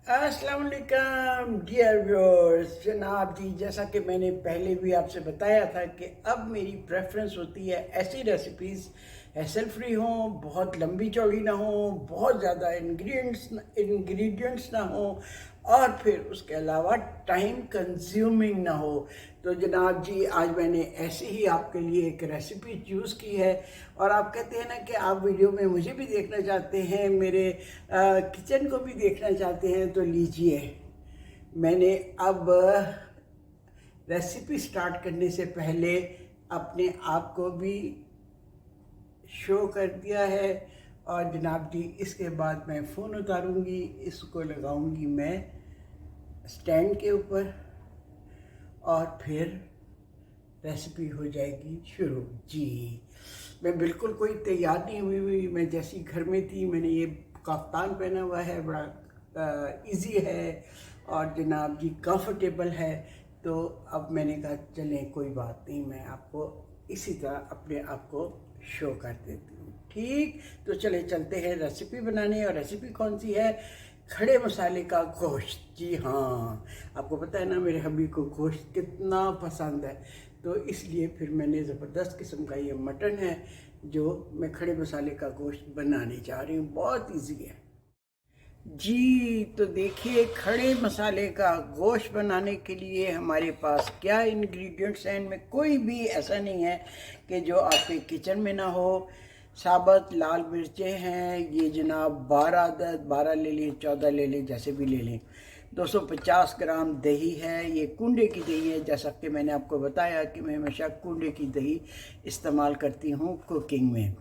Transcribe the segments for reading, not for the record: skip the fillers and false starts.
अस्सलाम वालेकुम dear viewers. जनाब जी, जैसा कि मैंने पहले भी आपसे बताया था कि अब मेरी प्रेफरेंस होती है ऐसी रेसिपीज़ हैसल फ्री हों, बहुत लंबी चौड़ी ना हो, बहुत ज़्यादा इंग्रेडिएंट्स ना हो, और फिर उसके अलावा टाइम कंज्यूमिंग ना हो। तो जनाब जी, आज मैंने ऐसे ही आपके लिए एक रेसिपी चूज़ की है। और आप कहते हैं ना कि आप वीडियो में मुझे भी देखना चाहते हैं, मेरे किचन को भी देखना चाहते हैं, तो लीजिए। मैंने अब रेसिपी स्टार्ट करने से पहले अपने आप को भी शो कर दिया है। और जनाब जी, इसके बाद मैं फ़ोन उतारूंगी, इसको लगाऊंगी मैं स्टैंड के ऊपर, और फिर रेसिपी हो जाएगी शुरू। जी, मैं बिल्कुल कोई तैयार नहीं हुई, मैं जैसी घर में थी, मैंने ये कफ्तान पहना हुआ है, बड़ा इजी है और जनाब जी कंफर्टेबल है। तो अब मैंने कहा चलें, कोई बात नहीं, मैं आपको इसी तरह अपने आप को शो कर देती हूँ। ठीक, तो चले चलते हैं रेसिपी बनाने। और रेसिपी कौन सी है? खड़े मसाले का गोश्त। जी हाँ, आपको पता है ना मेरे हबी को गोश्त कितना पसंद है, तो इसलिए फिर मैंने ज़बरदस्त किस्म का ये मटन है जो मैं खड़े मसाले का गोश्त बनाने जा रही हूँ। बहुत इजी है जी। तो देखिए, खड़े मसाले का गोश्त बनाने के लिए हमारे पास क्या इंग्रेडिएंट्स हैं। इनमें कोई भी ऐसा नहीं है कि जो आपके किचन में ना हो। साबुत लाल मिर्चें हैं, ये जनाब 12 अदद, 12 ले लें, 14 ले लें, जैसे भी ले लें। 250 ग्राम दही है, ये कूंडे की दही है। जैसा कि मैंने आपको बताया कि मैं हमेशा कूंडे की दही इस्तेमाल करती हूँ कुकिंग में।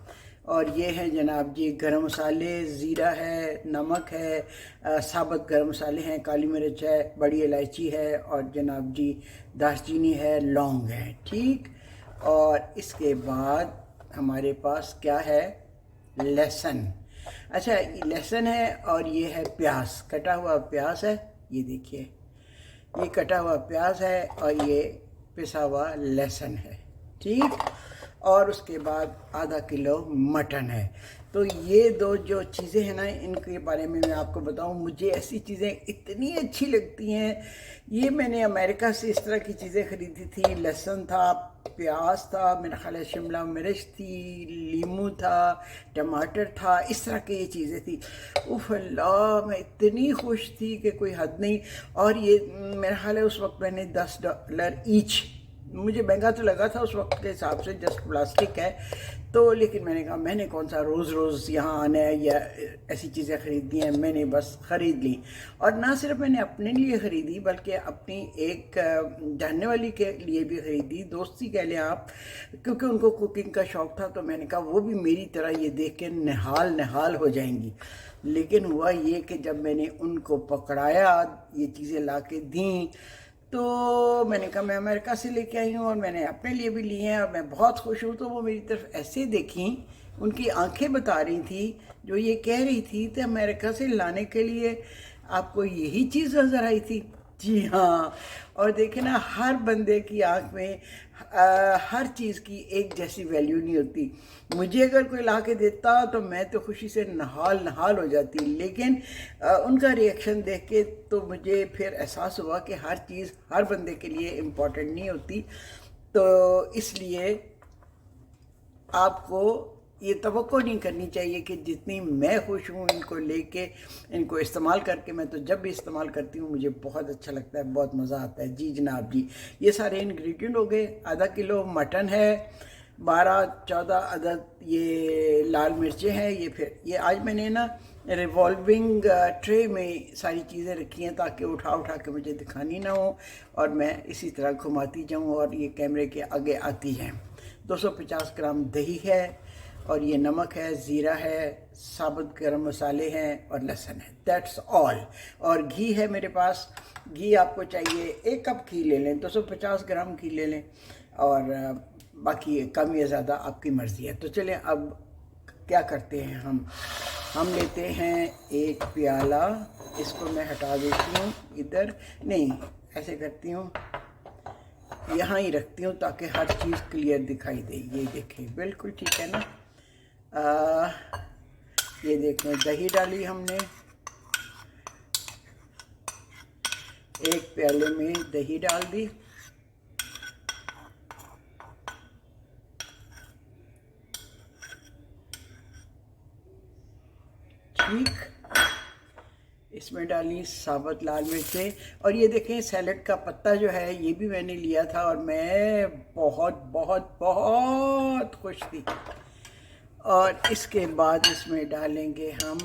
और ये है जनाब जी गरम मसाले, ज़ीरा है, नमक है, साबुत गरम मसाले हैं, काली मिर्च है, बड़ी इलायची है, और जनाब जी दालचीनी है, लौंग है। ठीक, और इसके बाद हमारे पास क्या है? लहसुन। अच्छा, लहसुन है, और ये है प्याज, कटा हुआ प्याज है। ये देखिए, ये कटा हुआ प्याज है, और ये पिसा हुआ लहसुन है। ठीक, और उसके बाद आधा किलो मटन है। तो ये दो जो चीज़ें हैं ना, इनके बारे में मैं आपको बताऊं, मुझे ऐसी चीज़ें इतनी अच्छी लगती हैं। ये मैंने अमेरिका से इस तरह की चीज़ें ख़रीदी थी। लहसुन था, प्याज था, मेरा ख्याल है शिमला मिर्च थी, लीमू था, टमाटर था, इस तरह की ये चीज़ें थी। उफ अल्लाह, मैं इतनी खुश थी कि कोई हद नहीं। और ये मेरा ख्याल है उस वक्त मैंने $10 ईच, मुझे महंगा तो लगा था उस वक्त के हिसाब से, जस्ट प्लास्टिक है तो, लेकिन मैंने कहा मैंने कौन सा रोज़ रोज़ यहाँ आना है या ऐसी चीज़ें ख़रीदनी हैं, मैंने बस ख़रीद ली। और ना सिर्फ मैंने अपने लिए ख़रीदी, बल्कि अपनी एक जानने वाली के लिए भी ख़रीदी, दोस्ती कह लें आप, क्योंकि उनको कुकिंग का शौक़ था। तो मैंने कहा वो भी मेरी तरह ये देख के निहाल निहाल हो जाएंगी। लेकिन हुआ ये कि जब मैंने उनको पकड़ाया, ये चीज़ें ला के दी, तो मैंने कहा मैं अमेरिका से लेके आई हूँ और मैंने अपने लिए भी लिए हैं और मैं बहुत खुश हूँ। तो वो मेरी तरफ ऐसे देखी, उनकी आंखें बता रही थी, जो ये कह रही थी कि अमेरिका से लाने के लिए आपको यही चीज़ नज़र आई थी। जी हाँ, और देखे ना, हर बंदे की आंख में हर चीज़ की एक जैसी वैल्यू नहीं होती। मुझे अगर कोई ला के देता तो मैं तो खुशी से नहाल नहाल हो जाती, लेकिन उनका रिएक्शन देख के तो मुझे फिर एहसास हुआ कि हर चीज़ हर बंदे के लिए इम्पोर्टेंट नहीं होती। तो इसलिए आपको ये तवक्को नहीं करनी चाहिए कि जितनी मैं खुश हूँ इनको लेके, इनको इस्तेमाल करके। मैं तो जब भी इस्तेमाल करती हूँ मुझे बहुत अच्छा लगता है, बहुत मज़ा आता है। जी जनाब जी, ये सारे इंग्रेडिएंट हो गए। आधा किलो मटन है, 12-14 अदद ये लाल मिर्चें हैं। ये फिर ये आज मैंने ना रिवॉल्विंग ट्रे में सारी चीज़ें रखी हैं ताकि उठा उठा के मुझे दिखानी ना हो और मैं इसी तरह घुमाती जाऊँ और ये कैमरे के आगे आती हैं। 250 ग्राम दही है, और ये नमक है, ज़ीरा है, साबुत गरम मसाले हैं, और लहसुन है। That's all. और घी है मेरे पास। घी आपको चाहिए 1 कप घी ले लें, 250 ग्राम घी ले लें, और बाकी कम या ज़्यादा आपकी मर्ज़ी है। तो चलें, अब क्या करते हैं हम लेते हैं एक प्याला, इसको मैं हटा देती हूँ इधर, नहीं ऐसे करती हूँ, यहाँ ही रखती हूँ ताकि हर चीज़ क्लियर दिखाई दे। ये देखें, बिल्कुल ठीक है ना। ये देखें, दही डाली हमने, एक प्याले में दही डाल दी, ठीक। इसमें डाली साबुत लाल मिर्चें, और ये देखें सैलड का पत्ता जो है ये भी मैंने लिया था और मैं बहुत बहुत बहुत खुश थी। और इसके बाद इसमें डालेंगे हम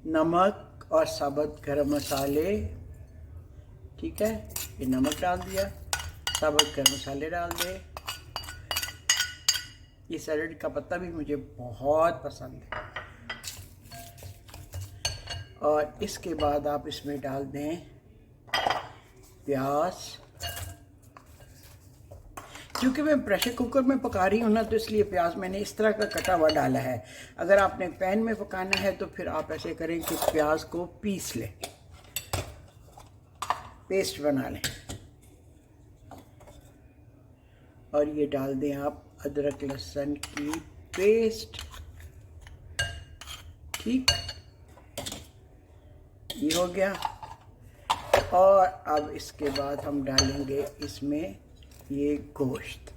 नमक और साबुत गरम मसाले, ठीक है। ये नमक डाल दिया, साबुत गरम मसाले डाल दे। ये सैलड का पत्ता भी मुझे बहुत पसंद है। और इसके बाद आप इसमें डाल दें प्याज। क्योंकि मैं प्रेशर कुकर में पका रही हूँ ना, तो इसलिए प्याज मैंने इस तरह का कटा हुआ डाला है। अगर आपने पैन में पकाना है तो फिर आप ऐसे करें कि प्याज को पीस लें, पेस्ट बना लें। और ये डाल दें आप अदरक लहसुन की पेस्ट, ठीक। ये हो गया। और अब इसके बाद हम डालेंगे इसमें ये गोश्त।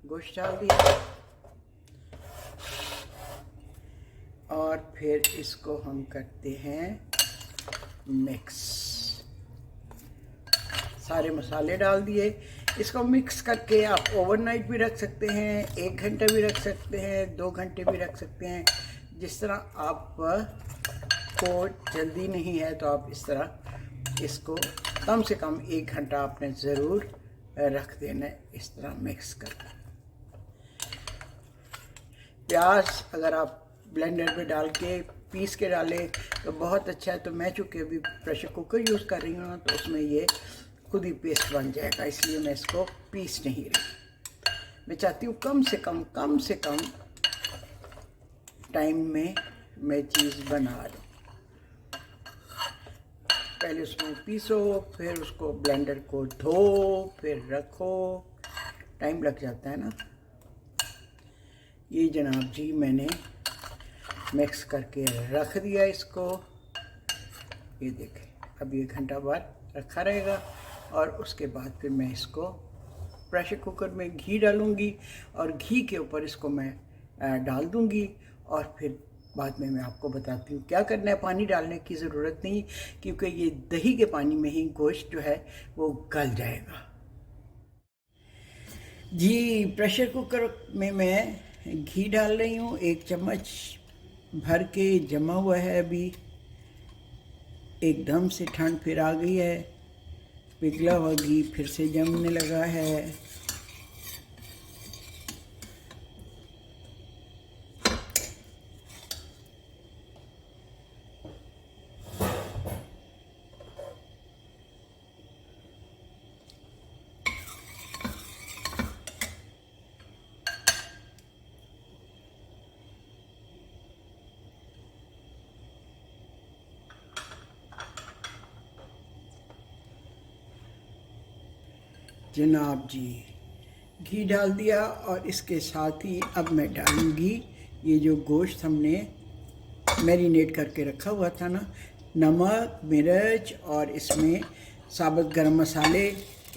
गोश्त डाल दिया और फिर इसको हम करते हैं मिक्स। सारे मसाले डाल दिए। इसको मिक्स करके आप ओवरनाइट भी रख सकते हैं, 1 घंटा भी रख सकते हैं, 2 घंटे भी रख सकते हैं। जिस तरह आप को जल्दी नहीं है तो आप इस तरह इसको कम से कम 1 घंटा आपने ज़रूर रख देना है, इस तरह मिक्स करके। प्याज अगर आप ब्लेंडर में डाल के पीस के डालें तो बहुत अच्छा है। तो मैं चूँकि अभी प्रेशर कुकर यूज़ कर रही हूँ तो उसमें ये खुद ही पेस्ट बन जाएगा, इसलिए मैं इसको पीस नहीं रही। मैं चाहती हूँ कम से कम टाइम में मैं चीज़ बना लूँ। पहले उसमें पीसो, फिर उसको ब्लेंडर को धो, फिर रखो, टाइम लग जाता है ना। ये जनाब जी मैंने मिक्स करके रख दिया इसको। ये देखें, अब 1 घंटा बाद रखा रहेगा। और उसके बाद फिर मैं इसको प्रेशर कुकर में घी डालूँगी और घी के ऊपर इसको मैं डाल दूँगी। और फिर बाद में मैं आपको बताती हूँ क्या करना है। पानी डालने की ज़रूरत नहीं, क्योंकि ये दही के पानी में ही गोश्त जो है वो गल जाएगा। जी, प्रेशर कुकर में मैं घी डाल रही हूँ, 1 चम्मच भर के जमा हुआ है। अभी एकदम से ठंड फिर आ गई है, पिघला हुआ घी फिर से जमने लगा है। जनाब जी, घी डाल दिया और इसके साथ ही अब मैं डालूँगी ये जो गोश्त हमने मैरिनेट करके रखा हुआ था ना, नमक, मिर्च और इसमें साबुत गरम मसाले,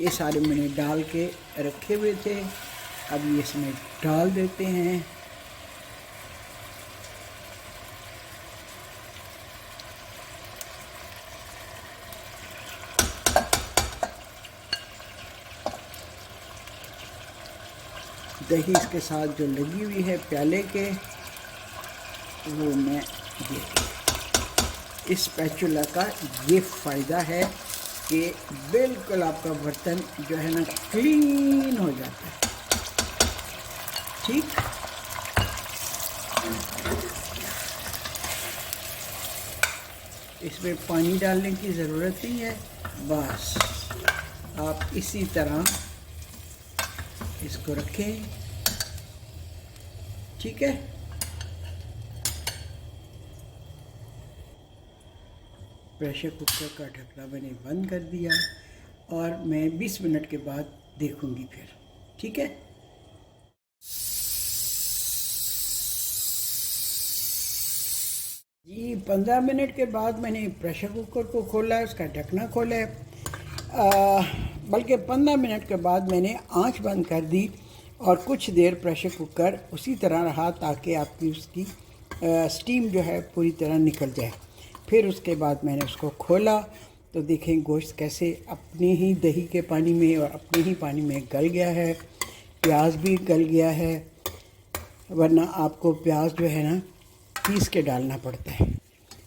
ये सारे मैंने डाल के रखे हुए थे। अब ये इसमें डाल देते हैं। दही इसके साथ जो लगी हुई है प्याले के, वो मैं ये इस स्पैचुला का ये फ़ायदा है कि बिल्कुल आपका बर्तन जो है ना क्लीन हो जाता है, ठीक। इसमें पानी डालने की ज़रूरत नहीं है, बस आप इसी तरह इसको रखें, ठीक है। प्रेशर कुकर का ढक्कन मैंने बंद कर दिया और मैं 20 मिनट के बाद देखूंगी फिर, ठीक है। जी 15 मिनट के बाद मैंने प्रेशर कुकर को खोला है, उसका ढकना खोला है। बल्कि 15 मिनट के बाद मैंने आंच बंद कर दी और कुछ देर प्रेशर कुकर उसी तरह रहा ताकि आपकी उसकी स्टीम जो है पूरी तरह निकल जाए। फिर उसके बाद मैंने उसको खोला तो देखें गोश्त कैसे अपने ही दही के पानी में और अपने ही पानी में गल गया है, प्याज भी गल गया है, वरना आपको प्याज जो है ना पीस के डालना पड़ता है।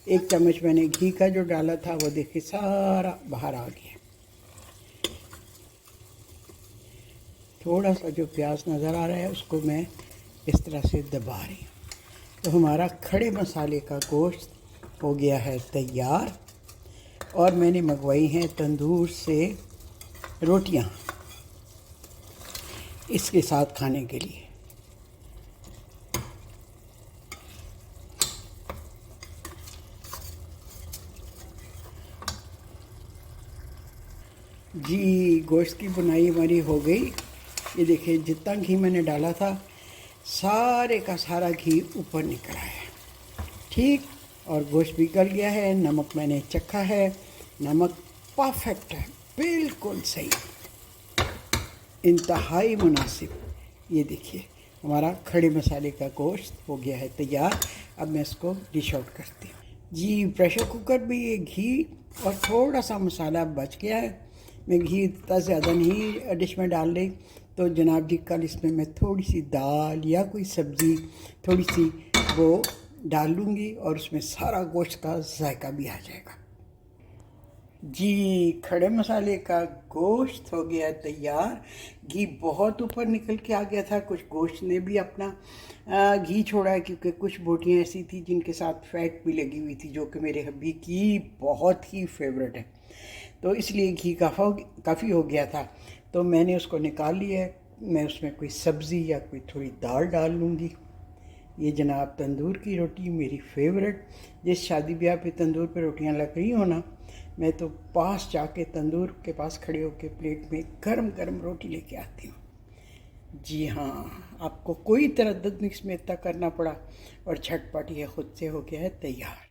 1 चम्मच मैंने घी का जो डाला था वो देखिए सारा बाहर आ गया। थोड़ा सा जो प्याज नज़र आ रहा है उसको मैं इस तरह से दबा रही हूँ। तो हमारा खड़े मसाले का गोश्त हो गया है तैयार और मैंने मंगवाई हैं तंदूर से रोटियां इसके साथ खाने के लिए। जी गोश्त की बुनाई हमारी हो गई। ये देखिए जितना घी मैंने डाला था सारे का सारा घी ऊपर निकल आया है, ठीक। और गोश्त भी गल गया है। नमक मैंने चखा है, नमक परफेक्ट है, बिल्कुल सही, इंतहाई मुनासिब। ये देखिए हमारा खड़े मसाले का गोश्त हो गया है तैयार। अब मैं इसको डिश आउट करती हूँ। जी प्रेशर कुकर भी ये घी और थोड़ा सा मसाला बच गया है। मैं घी इतना ज़्यादा नहीं डिश में डाल रही, तो जनाब जी कल इसमें मैं थोड़ी सी दाल या कोई सब्ज़ी थोड़ी सी वो डाल लूँगी और उसमें सारा गोश्त का जायका भी आ जाएगा। जी खड़े मसाले का गोश्त हो गया तैयार। घी बहुत ऊपर निकल के आ गया था, कुछ गोश्त ने भी अपना घी छोड़ा है क्योंकि कुछ बोटियाँ ऐसी थी जिनके साथ फैट भी लगी हुई थी जो कि मेरे हब्बी की बहुत ही फेवरेट है, तो इसलिए घी काफ़ी हो गया था। तो मैंने उसको निकाल लिया है। मैं उसमें कोई सब्ज़ी या कोई थोड़ी दाल डाल लूँगी। ये जनाब तंदूर की रोटी मेरी फेवरेट। जिस शादी ब्याह पे तंदूर पे रोटियां लग रही हो ना, मैं तो पास जाके तंदूर के पास खड़े होकर प्लेट में गरम गरम रोटी लेके आती हूँ। जी हाँ, आपको कोई तरद्दुद नहीं इसमें इतना करना पड़ा और झटपट ये खुद से हो गया है तैयार।